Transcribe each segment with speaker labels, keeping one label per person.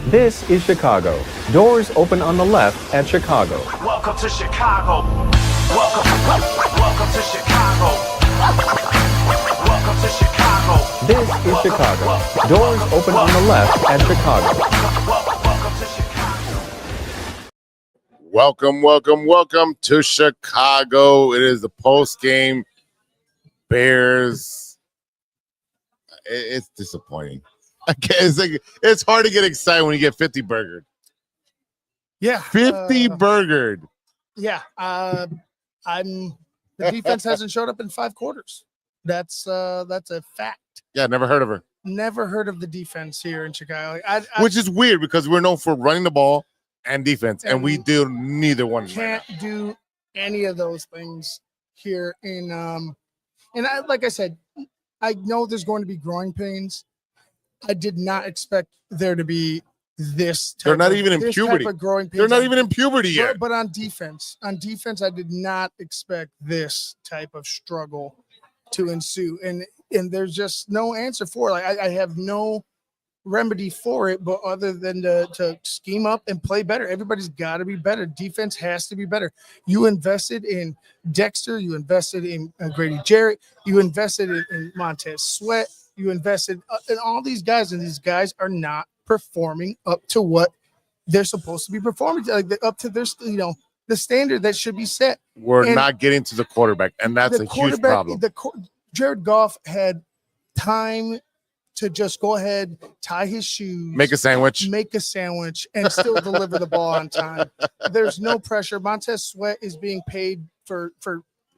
Speaker 1: This is Chicago. Doors open on the left at Chicago.
Speaker 2: Welcome to Chicago. Welcome to Chicago. Welcome to Chicago.
Speaker 1: This is Chicago. Doors open on the left at Chicago.
Speaker 2: Welcome to Chicago.
Speaker 3: Welcome to Chicago. It is the post-game Bears. It's disappointing. It's hard to get excited when you get 50 burgered.
Speaker 4: Yeah.
Speaker 3: 50 burgered.
Speaker 4: Yeah. The defense hasn't showed up in 5 quarters. That's a fact.
Speaker 3: Yeah, never heard of her.
Speaker 4: Never heard of the defense here in Chicago.
Speaker 3: Which is weird because we're known for running the ball and defense, and we do neither one.
Speaker 4: Can't do any of those things here in like I said, I know there's going to be growing pains. I did not expect there to be this type
Speaker 3: They're not even in puberty.
Speaker 4: Growing pains.
Speaker 3: They're not even in puberty yet.
Speaker 4: But on defense, I did not expect this type of struggle to ensue. And there's just no answer for it. Like I have no remedy for it, but other than to scheme up and play better. Everybody's got to be better. Defense has to be better. You invested in Dexter. You invested in Grady Jarrett. You invested in Montez Sweat. You invested in all these guys, and these guys are not performing up to what they're supposed to be performing, like up to their, the standard that should be set.
Speaker 3: We're not getting to the quarterback, and that's a huge problem.
Speaker 4: Jared Goff had time to just go ahead, tie his shoes,
Speaker 3: make a sandwich,
Speaker 4: and still deliver the ball on time. There's no pressure. Montez Sweat is being paid for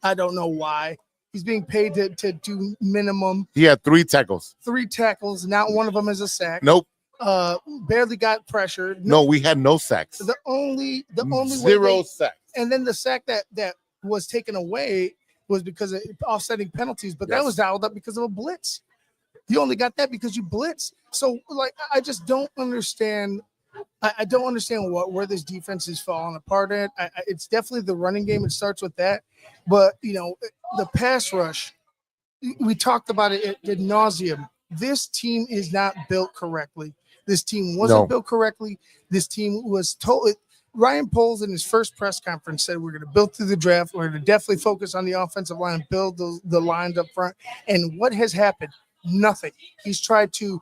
Speaker 4: I don't know why. He's being paid to do minimum.
Speaker 3: He had 3 tackles.
Speaker 4: 3 tackles. Not one of them is a sack.
Speaker 3: Nope.
Speaker 4: Barely got pressured.
Speaker 3: No, we had no sacks.
Speaker 4: The only
Speaker 3: 0 sacks.
Speaker 4: And then the sack that was taken away was because of offsetting penalties, but that was dialed up because of a blitz. You only got that because you blitz. So, like, I just don't understand. I don't understand where this defense is falling apart at. It's definitely the running game. It starts with that. But, the pass rush, we talked about it ad nauseum. This team is not built correctly. This team wasn't built correctly. This team was told. Ryan Poles in his first press conference said we're going to build through the draft. We're going to definitely focus on the offensive line, build the lines up front. And what has happened? Nothing. He's tried to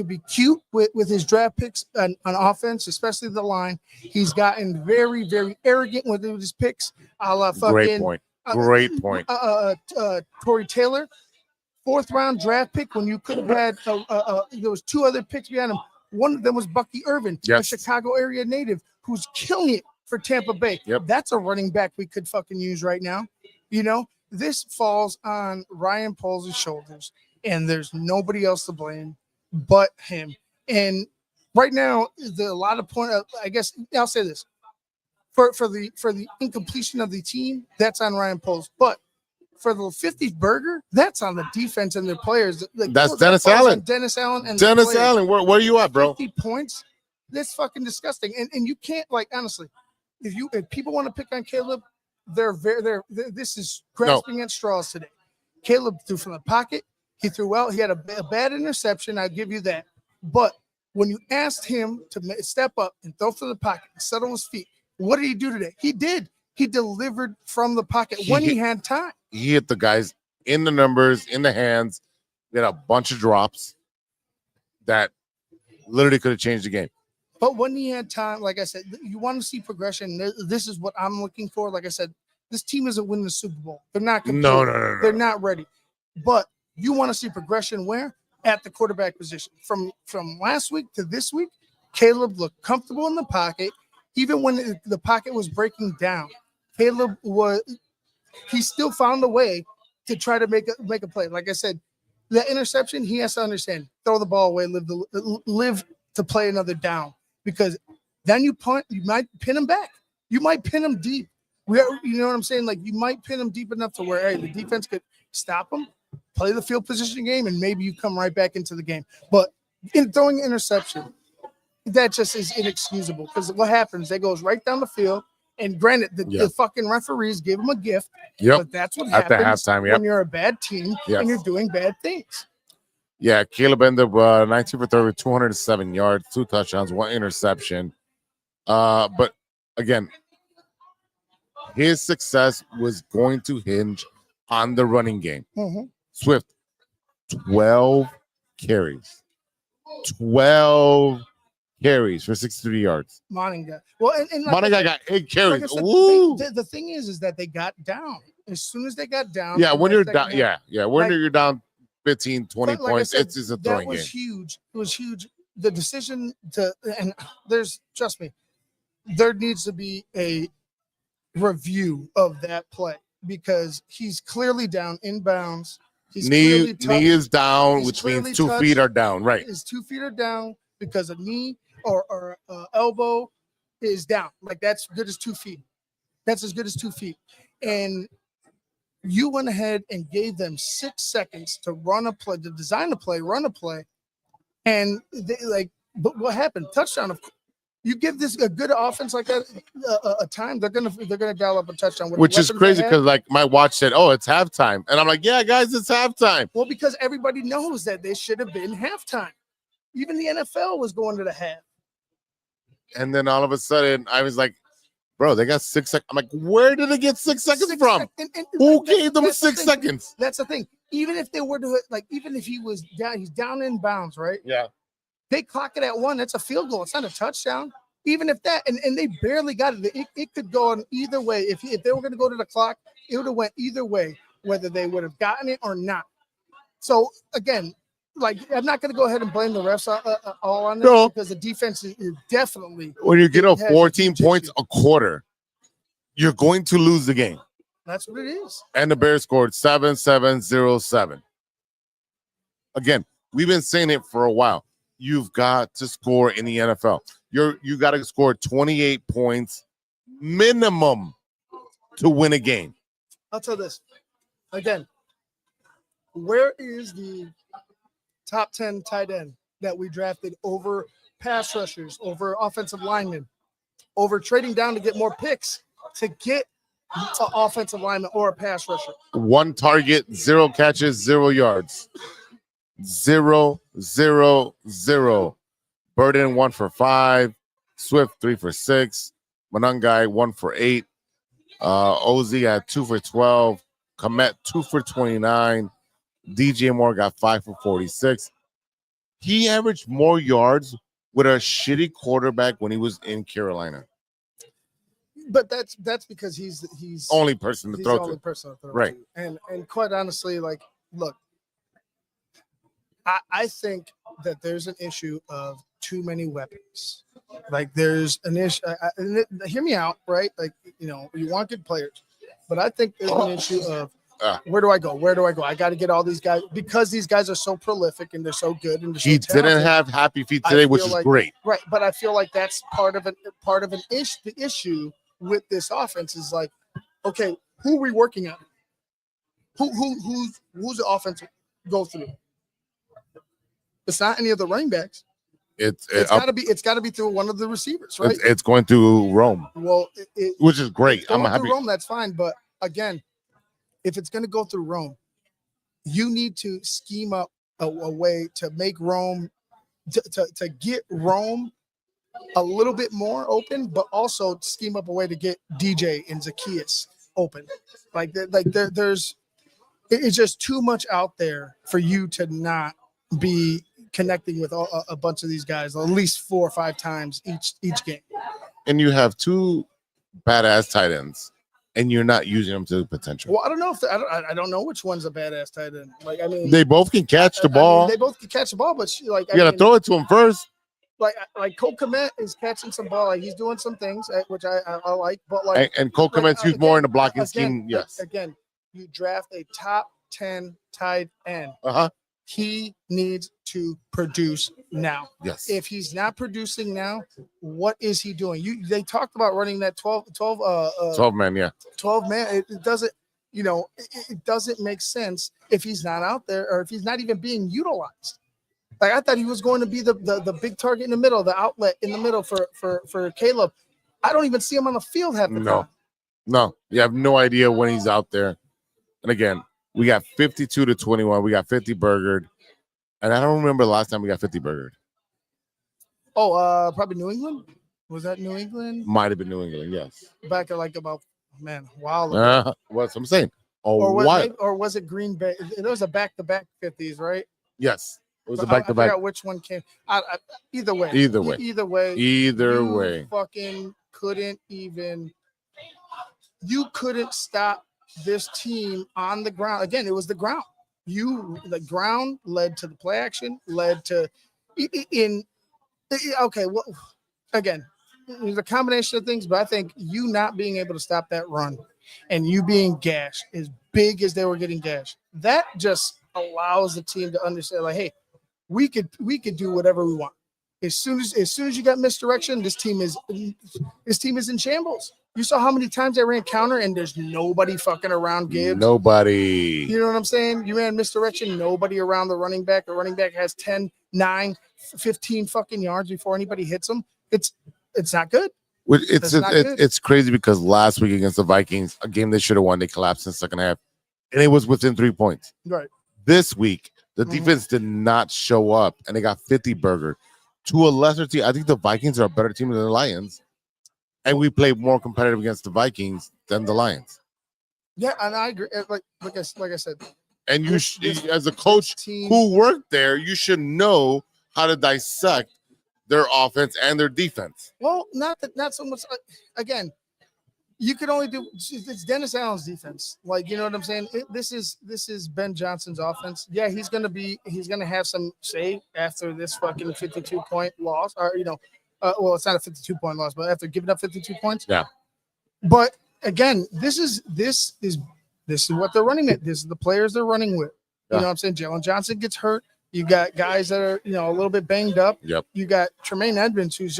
Speaker 4: be cute with his draft picks on offense, especially the line. He's gotten very, very arrogant with his picks. A la fucking
Speaker 3: Great point.
Speaker 4: Torrey Taylor, 4th round draft pick when you could have had there was 2 other picks behind him. One of them was Bucky Irvin, a Chicago area native who's killing it for Tampa Bay.
Speaker 3: Yep.
Speaker 4: That's a running back we could fucking use right now. This falls on Ryan Poles' shoulders, and there's nobody else to blame but him. And right now, a lot of point. I guess I'll say this for the incompletion of the team, that's on Ryan Poles. But for the 50th burger, that's on the defense and their players.
Speaker 3: That's Dennis Allen.
Speaker 4: Dennis Allen.
Speaker 3: Where are you at, bro?
Speaker 4: 50 points. That's fucking disgusting. And you can't, honestly, if people want to pick on Caleb, this is grasping at straws today. Caleb threw from the pocket. He threw well. He had a bad interception. I'll give you that. But when you asked him to step up and throw from the pocket and settle his feet, what did he do today? He did. He delivered from the pocket when he had time.
Speaker 3: He hit the guys in the numbers, in the hands. He had a bunch of drops that literally could have changed the game.
Speaker 4: But when he had time, like I said, you want to see progression. This is what I'm looking for. Like I said, this team isn't winning the Super Bowl. They're not competing.
Speaker 3: No.
Speaker 4: They're not ready. But you want to see progression where? At the quarterback position. From last week to this week, Caleb looked comfortable in the pocket. Even when the pocket was breaking down, Caleb he still found a way to try to make a play. Like I said, that interception, he has to understand. Throw the ball away, live to play another down. Because then you punt, you might pin him back. You might pin him deep. You know what I'm saying? Like, you might pin him deep enough to where, the defense could stop him, play the field position game, and maybe you come right back into the game. But in throwing an interception, that just is inexcusable. Because what happens? It goes right down the field. And granted, the fucking referees give him a gift.
Speaker 3: Yep.
Speaker 4: But that's what
Speaker 3: at
Speaker 4: happens
Speaker 3: the halftime,
Speaker 4: when you're a bad team and you're doing bad things.
Speaker 3: Yeah, Caleb ended up 19 for 30, 207 yards, 2 touchdowns, 1 interception. But again, his success was going to hinge on the running game.
Speaker 4: Mm-hmm.
Speaker 3: Swift, 12 carries. 12 carries for 63 yards.
Speaker 4: Moninga. Well, and like,
Speaker 3: Monica got 8 carries.
Speaker 4: like I said,
Speaker 3: Ooh.
Speaker 4: the thing is that they got down. As soon as they got down.
Speaker 3: Yeah, when
Speaker 4: in
Speaker 3: you're
Speaker 4: that
Speaker 3: down,
Speaker 4: second half,
Speaker 3: when
Speaker 4: like-
Speaker 3: you're down 15, 20
Speaker 4: but like I
Speaker 3: points,
Speaker 4: said,
Speaker 3: it's just a
Speaker 4: that
Speaker 3: throwing
Speaker 4: was
Speaker 3: game.
Speaker 4: huge. It was huge. The decision to, and there's, trust me, there needs to be a review of that play because he's clearly down inbounds. He's clearly
Speaker 3: Knee is down,
Speaker 4: He's
Speaker 3: which means
Speaker 4: clearly
Speaker 3: 2 feet
Speaker 4: touched.
Speaker 3: are down. Right.
Speaker 4: His 2 feet are down because a knee or elbow is down. Like that's good as 2 feet. That's as good as 2 feet. And you went ahead and gave them 6 seconds to run a play, to design a play, run a play. And they but what happened? Touchdown. You give this a good offense like that a time, they're gonna dial up a touchdown.
Speaker 3: Which is crazy because like my watch said, "Oh, it's halftime," and I'm like, "Yeah, guys, it's halftime."
Speaker 4: Well, because everybody knows that they should have been halftime. Even the NFL was going to the half.
Speaker 3: And then all of a sudden, I was like, "Bro, they got 6 seconds." I'm like, "Where did they get 6 seconds from? Who gave them 6 seconds?"
Speaker 4: That's the thing. Even if they were to even if he was down, he's down in bounds, right?
Speaker 3: Yeah.
Speaker 4: They clock it at 1. That's a field goal. It's not a touchdown. Even if that, and they barely got it. It could go on either way. If they were going to go to the clock, it would have went either way, whether they would have gotten it or not. So again, like I'm not going to go ahead and blame the refs all on this because the defense is definitely.
Speaker 3: When you get a
Speaker 4: has
Speaker 3: 14
Speaker 4: huge
Speaker 3: points
Speaker 4: issue.
Speaker 3: a quarter, you're going to lose the game.
Speaker 4: That's what it is.
Speaker 3: And the Bears scored 7-7-0-7. Again, we've been saying it for a while. You've got to score in the NFL. You got to score 28 points minimum to win a game.
Speaker 4: I'll tell this again. Where is the top 10 tight end that we drafted over pass rushers, over offensive linemen, over trading down to get more picks to get an offensive lineman or a pass rusher?
Speaker 3: 1 target, 0 catches, 0 yards. 0, 0, 0. Burden 1 for 5. Swift 3 for 6. Monangai 1 for 8. Ozzy had 2 for 12. Komet 2 for 29. DJ Moore got 5 for 46. He averaged more yards with a shitty quarterback when he was in Carolina.
Speaker 4: But that's because he's
Speaker 3: Only person to
Speaker 4: he's
Speaker 3: throw
Speaker 4: the only
Speaker 3: to.
Speaker 4: person to throw
Speaker 3: Right.
Speaker 4: to. And quite honestly, like, look, I think that there's an issue of too many weapons. Like there's an issue. Hear me out, right? Like, you want good players, but I think there's an issue of where do I go? Where do I go? I got to get all these guys because these guys are so prolific and they're so good. And
Speaker 3: He didn't have happy feet today, which is great.
Speaker 4: Right, but I feel like that's part of an issue. The issue with this offense is like, okay, who are we working on? Who's the offense go through? It's not any of the running backs. It's got to be through one of the receivers, right?
Speaker 3: It's going through Rome.
Speaker 4: Well,
Speaker 3: which is great. I'm happy.
Speaker 4: Rome, that's fine, but again, if it's going to go through Rome, you need to scheme up a way to make Rome to get Rome a little bit more open, but also scheme up a way to get DJ and Zacchaeus open. There's it's just too much out there for you to not be connecting with a bunch of these guys at least 4 or 5 times each game.
Speaker 3: And you have 2 badass tight ends, and you're not using them to the potential.
Speaker 4: Well, I don't know if I don't know which one's a badass tight end. Like, I mean,
Speaker 3: they both can catch the ball.
Speaker 4: They both can catch the ball, but you
Speaker 3: got to throw it to him first.
Speaker 4: Like Cole Kmet is catching some ball. Like he's doing some things, which I like. But like,
Speaker 3: and Cole Kmet's used more in the blocking scheme. Yes.
Speaker 4: Again, you draft a top 10 tight end. He needs to produce now.
Speaker 3: Yes.
Speaker 4: If he's not producing now, what is he doing? They talked about running that 12
Speaker 3: man, yeah.
Speaker 4: 12 man. It doesn't, it doesn't make sense if he's not out there or if he's not even being utilized. Like I thought he was going to be the big target in the middle, the outlet in the middle for Caleb. I don't even see him on the field half the time.
Speaker 3: No, you have no idea when he's out there. And again, we got 52-21. We got 50 burgered. And I don't remember the last time we got 50 burgered.
Speaker 4: Oh, probably New England. Was that New England?
Speaker 3: Might have been New England, yes.
Speaker 4: Back at like about a while ago.
Speaker 3: What's I'm saying?
Speaker 4: Or was it Green Bay? There was a back-to-back 50s, right?
Speaker 3: Yes. It was
Speaker 4: But
Speaker 3: a back-to-back.
Speaker 4: I forgot which one came. Either way.
Speaker 3: Either way.
Speaker 4: You
Speaker 3: way.
Speaker 4: Fucking couldn't even. You couldn't stop this team on the ground. Again, it was the ground. The ground led to the play action, led to okay. Well, again, it was a combination of things, but I think you not being able to stop that run and you being gashed as big as they were getting gashed, that just allows the team to understand, like, hey, we could do whatever we want. As soon as you got misdirection, this team is in shambles. You saw how many times they ran counter and there's nobody fucking around Gibbs.
Speaker 3: Nobody.
Speaker 4: You know what I'm saying? You ran misdirection, nobody around the running back. The running back has 10, 9, 15 fucking yards before anybody hits him. It's not good.
Speaker 3: It's crazy because last week against the Vikings, a game they should have won, they collapsed in the second half, and it was within 3 points.
Speaker 4: Right.
Speaker 3: This week, the defense did not show up, and they got 50 burger to a lesser team. I think the Vikings are a better team than the Lions, and we played more competitive against the Vikings than the Lions.
Speaker 4: Yeah, and I agree. Like I said,
Speaker 3: and you, as a coach who worked there, you should know how to dissect their offense and their defense.
Speaker 4: Well, not so much. Again, you could only do. It's Dennis Allen's defense. Like, you know what I'm saying? This is Ben Johnson's offense. Yeah, he's gonna have some say after this fucking 52-point loss, or well, it's not a 52-point loss, but after giving up 52 points.
Speaker 3: Yeah.
Speaker 4: But again, this is what they're running with. This is the players they're running with. You know what I'm saying? Jalen Johnson gets hurt. You got guys that are, a little bit banged up.
Speaker 3: Yep.
Speaker 4: You got Tremaine Edmonds, who's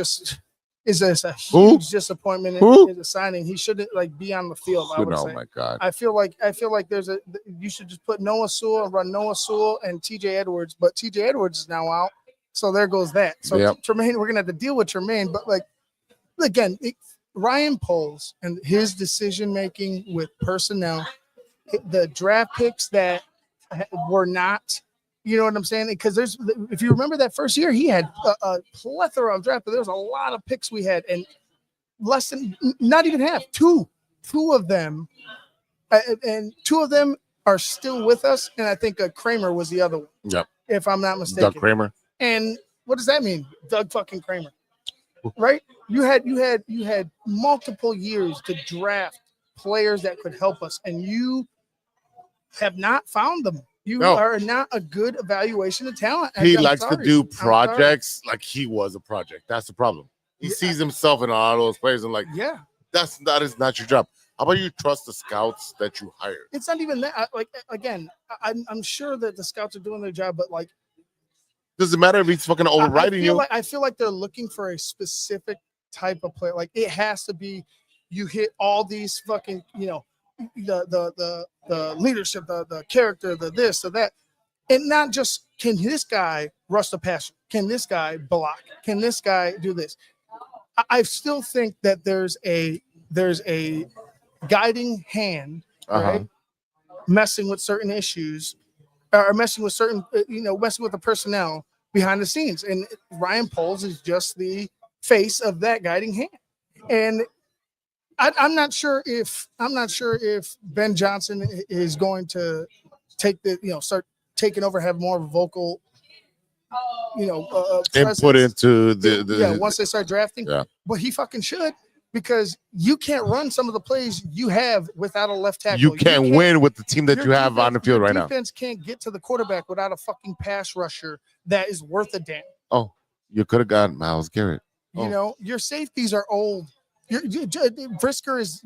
Speaker 4: is a huge disappointment in the signing. He shouldn't be on the field. I would say.
Speaker 3: Oh my God.
Speaker 4: I feel like you should just put Noah Sewell and run Noah Sewell and TJ Edwards, but TJ Edwards is now out. So there goes that. So Tremaine, we're gonna have to deal with Tremaine. But again, Ryan Poles and his decision making with personnel, the draft picks that were not. You know what I'm saying? Because if you remember that first year, he had a plethora of draft, but there was a lot of picks we had, and less than not even half, two of them, and two of them are still with us. And I think Kramer was the other one.
Speaker 3: Yep.
Speaker 4: If I'm not mistaken.
Speaker 3: Doug Kramer.
Speaker 4: And what does that mean? Doug fucking Kramer, right? You had multiple years to draft players that could help us, and you have not found them. You are not a good evaluation of talent.
Speaker 3: He likes to do projects like he was a project. That's the problem. He sees himself in a lot of those players and that is not your job. How about you trust the scouts that you hired?
Speaker 4: It's not even that. I'm sure that the scouts are doing their job, but
Speaker 3: doesn't matter if he's fucking overriding you.
Speaker 4: I feel like they're looking for a specific type of player. Like, it has to be you hit all these fucking, the leadership, the character, the this, the that, and not just can this guy rush the passer? Can this guy block? Can this guy do this? I still think that there's a guiding hand, right? Messing with certain issues, or messing with certain, messing with the personnel behind the scenes, and Ryan Poles is just the face of that guiding hand, and. I'm not sure if Ben Johnson is going to start taking over, have more vocal,
Speaker 3: input into the
Speaker 4: once they start drafting.
Speaker 3: Yeah.
Speaker 4: But he fucking should, because you can't run some of the plays you have without a left tackle.
Speaker 3: You can't win with the team that you have on the field right now.
Speaker 4: Defense can't get to the quarterback without a fucking pass rusher that is worth a damn.
Speaker 3: Oh, you could have gotten Myles Garrett.
Speaker 4: Your safeties are old. Brisker is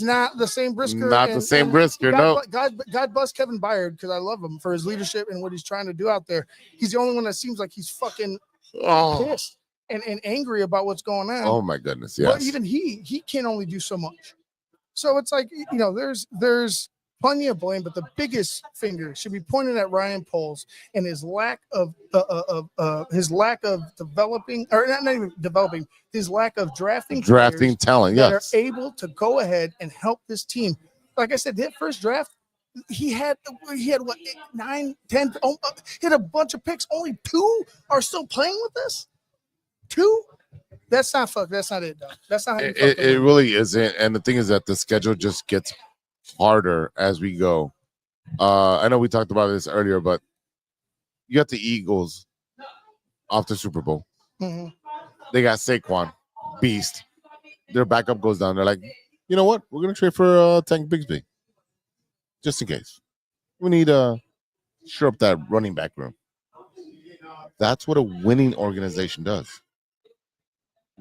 Speaker 4: not the same Brisker.
Speaker 3: Not the same Brisker, no.
Speaker 4: God bless Kevin Byard, because I love him for his leadership and what he's trying to do out there. He's the only one that seems like he's fucking pissed and angry about what's going on.
Speaker 3: Oh my goodness, yes.
Speaker 4: But even he can only do so much. So it's like, there's plenty of blame, but the biggest finger should be pointed at Ryan Poles and his lack of developing, or not even developing, his lack of drafting
Speaker 3: talent.
Speaker 4: That are able to go ahead and help this team. Like I said, that first draft, he had what 8, 9, 10. He had a bunch of picks. Only 2 are still playing with us. 2. That's not it, though. That's not how you
Speaker 3: It really isn't. And the thing is that the schedule just gets harder as we go. I know we talked about this earlier, but you got the Eagles off the Super Bowl.
Speaker 4: Mm-hmm.
Speaker 3: They got Saquon, beast. Their backup goes down. They're like, you know what? We're gonna trade for Tank Bigsby, just in case. We need shore up that running back room. That's what a winning organization does.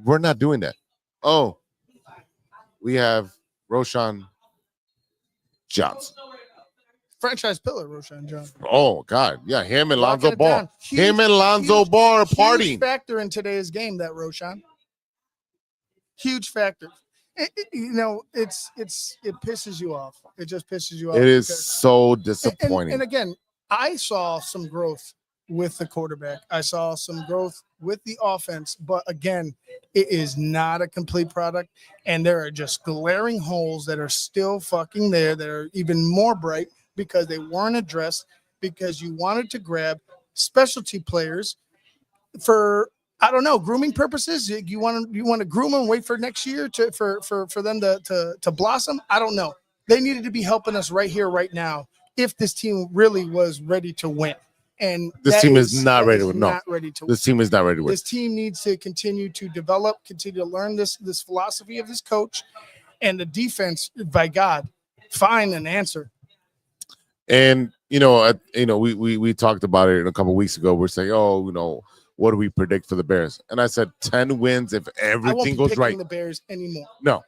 Speaker 3: We're not doing that. Oh, we have Roshan Johnson.
Speaker 4: Franchise pillar, Roshan Johnson.
Speaker 3: Oh, God. Yeah, him and
Speaker 4: Locking
Speaker 3: Lonzo
Speaker 4: it
Speaker 3: Ball.
Speaker 4: down.
Speaker 3: Him and Lonzo Ball are
Speaker 4: Huge
Speaker 3: partying.
Speaker 4: factor in today's game, that Roshan. Huge factor. It pisses you off. It just pisses you off.
Speaker 3: It is so disappointing.
Speaker 4: And again, I saw some growth with the quarterback. I saw some growth with the offense, but again, it is not a complete product, and there are just glaring holes that are still fucking there that are even more bright because they weren't addressed, because you wanted to grab specialty players for, I don't know, grooming purposes. You want to groom them, wait for next year for them to blossom. I don't know. They needed to be helping us right here, right now, if this team really was ready to win. And
Speaker 3: this team is not ready to win. No, this team is not ready to win.
Speaker 4: This team needs to continue to develop, continue to learn this philosophy of this coach, and the defense. By God, find an answer.
Speaker 3: And we talked about it a couple of weeks ago. We're saying, what do we predict for the Bears? And I said 10 wins if everything goes right.
Speaker 4: The Bears anymore?
Speaker 3: No,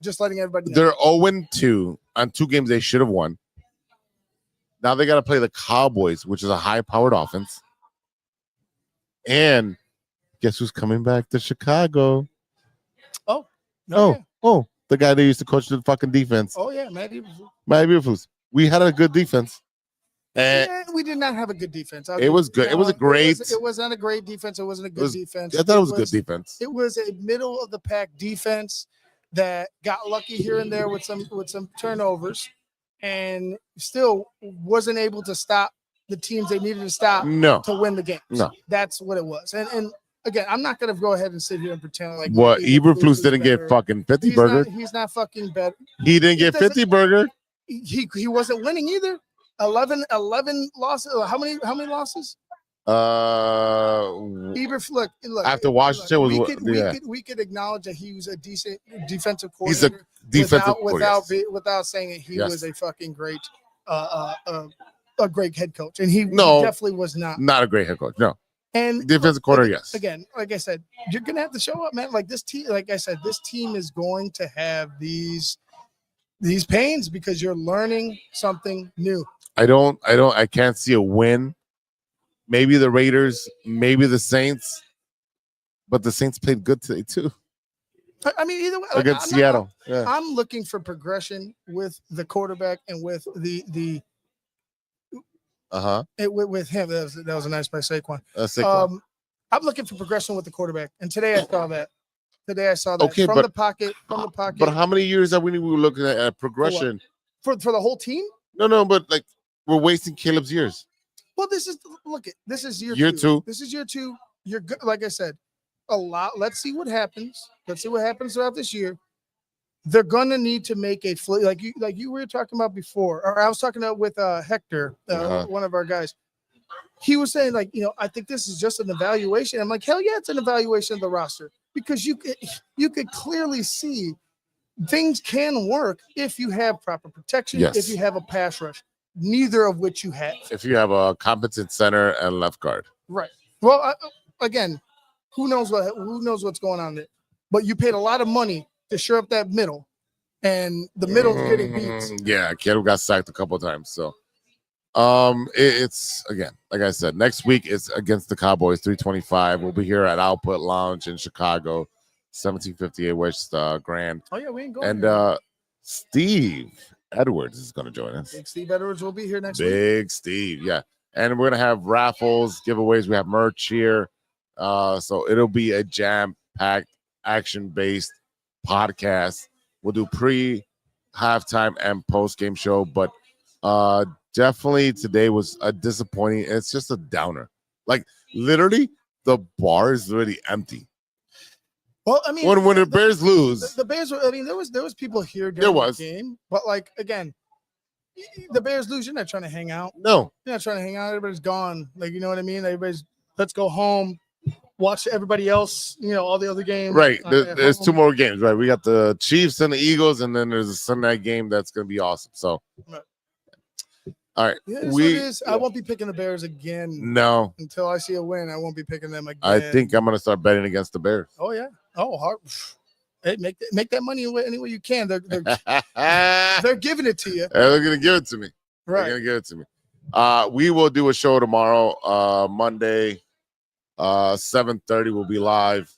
Speaker 4: just letting everybody know.
Speaker 3: They're 0-2 on 2 games they should have won. Now they got to play the Cowboys, which is a high-powered offense. And guess who's coming back to Chicago?
Speaker 4: Oh,
Speaker 3: the guy that used to coach the fucking defense.
Speaker 4: Oh, yeah, Matt
Speaker 3: Eberflus. We had a good defense.
Speaker 4: We did not have a good defense.
Speaker 3: It was good. It was a great.
Speaker 4: It was not a great defense. It wasn't a good defense.
Speaker 3: I thought it was a good defense.
Speaker 4: It was a middle of the pack defense that got lucky here and there with some turnovers, and still wasn't able to stop the teams they needed to stop to win the games.
Speaker 3: No,
Speaker 4: that's what it was. And again, I'm not going to go ahead and sit here and pretend like
Speaker 3: what Eberflus didn't get fucking 50 burger.
Speaker 4: He's not fucking better.
Speaker 3: He didn't get 50 burger.
Speaker 4: He wasn't winning either. 11 losses. How many losses? Eberflus. Look.
Speaker 3: After Washington
Speaker 4: we could acknowledge that he was a decent defensive
Speaker 3: coordinator. He's a defensive
Speaker 4: without saying that he was a fucking great a great head coach, and he definitely was not
Speaker 3: a great head coach. No.
Speaker 4: And
Speaker 3: defensive coordinator, yes.
Speaker 4: Again, like I said, you're gonna have to show up, man. Like this team, like I said, this team is going to have these pains because you're learning something new.
Speaker 3: I can't see a win. Maybe the Raiders, maybe the Saints, but the Saints played good today too.
Speaker 4: I mean, either way,
Speaker 3: against Seattle.
Speaker 4: I'm looking for progression with the quarterback and with the with him. That was a nice play, Saquon. I'm looking for progression with the quarterback, and today I saw that.
Speaker 3: Okay,
Speaker 4: from the pocket.
Speaker 3: But how many years are we looking at progression
Speaker 4: for the whole team?
Speaker 3: No, but like we're wasting Caleb's years.
Speaker 4: Well, this is year
Speaker 3: 2.
Speaker 4: This is year 2. You're good. Like I said, a lot. Let's see what happens. Throughout this year. They're gonna need to make a like you were talking about before, or I was talking about with Hector, one of our guys. He was saying I think this is just an evaluation. I'm like, hell yeah, it's an evaluation of the roster because you could clearly see things can work if you have proper protection, if you have a pass rush, neither of which you have.
Speaker 3: If you have a competent center and left guard.
Speaker 4: Right. Well, again, who knows what's going on there? But you paid a lot of money to shore up that middle, and the middle's getting beat.
Speaker 3: Yeah, Kittle got sacked a couple of times. So, it's again, like I said, next week it's against the Cowboys, 3:25. We'll be here at Output Lounge in Chicago, 1758 West Grand.
Speaker 4: Oh yeah, we ain't going.
Speaker 3: And Steve Edwards is going to join us.
Speaker 4: Big Steve Edwards will be here next week.
Speaker 3: Big Steve, yeah. And we're going to have raffles, giveaways. We have merch here. So it'll be a jam-packed, action-based podcast. We'll do pre, halftime, and post-game show. But Definitely today was a disappointing. It's just a downer. Like literally, the bar is literally empty.
Speaker 4: Well, I mean,
Speaker 3: When the Bears lose,
Speaker 4: the Bears were. I mean, there was people here
Speaker 3: There
Speaker 4: during
Speaker 3: was.
Speaker 4: the game, but like again, the Bears lose. You're not trying to hang out.
Speaker 3: no,
Speaker 4: You're not trying to hang out. Everybody's gone. Like you know what I mean. Everybody's let's go home. Watch everybody else. You know all the other games.
Speaker 3: right.
Speaker 4: at
Speaker 3: There's
Speaker 4: home.
Speaker 3: 2 more games. Right, we got the Chiefs and the Eagles, and then there's a Sunday night game that's gonna be awesome. So,
Speaker 4: Right.
Speaker 3: all right,
Speaker 4: Yeah, it is what it is. I won't be picking the Bears again
Speaker 3: no.
Speaker 4: until I see a win. I won't be picking them again.
Speaker 3: I think I'm gonna start betting against the Bears.
Speaker 4: Oh yeah. Oh, hard. Hey, make that money any way you can. They're giving it to you.
Speaker 3: They're gonna give it to me. They're
Speaker 4: Right.
Speaker 3: gonna give it to me. We will do a show tomorrow, Monday, 7:30. We'll be live.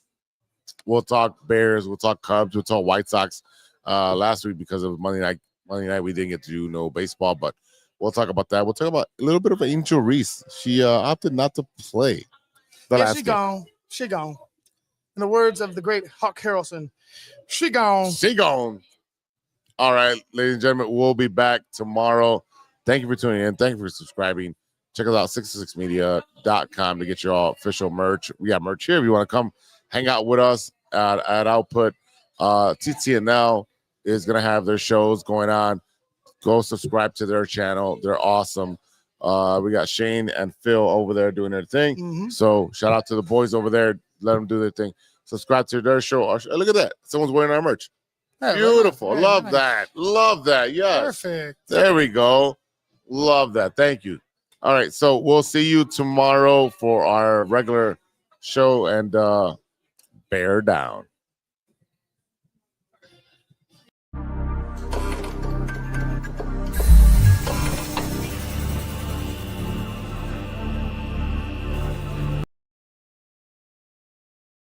Speaker 3: We'll talk Bears. We'll talk Cubs. We'll talk White Sox. Last week because of Monday night, we didn't get to do no baseball, but we'll talk about that. We'll talk about a little bit of Angel Reese. She opted not to play.
Speaker 4: Yeah, she gone. She gone. In the words of the great Hawk Harrelson, she gone.
Speaker 3: She gone. All right, ladies and gentlemen, we'll be back tomorrow. Thank you for tuning in. Thank you for subscribing. Check us out, 666media.com to get your all official merch. We got merch here. If you want to come hang out with us at Output, TTNL is going to have their shows going on. Go subscribe to their channel. They're awesome. We got Shane and Phil over there doing their thing.
Speaker 4: Mhm.
Speaker 3: So shout out to the boys over there. Let them do their thing. Subscribe to their show. Look at that. Someone's wearing our merch.
Speaker 4: Yeah,
Speaker 3: Beautiful.
Speaker 4: very
Speaker 3: Love
Speaker 4: nice.
Speaker 3: that. Love that. Yes.
Speaker 4: Perfect.
Speaker 3: There we go. Love that. Thank you. All right. So we'll see you tomorrow for our regular show and bear down.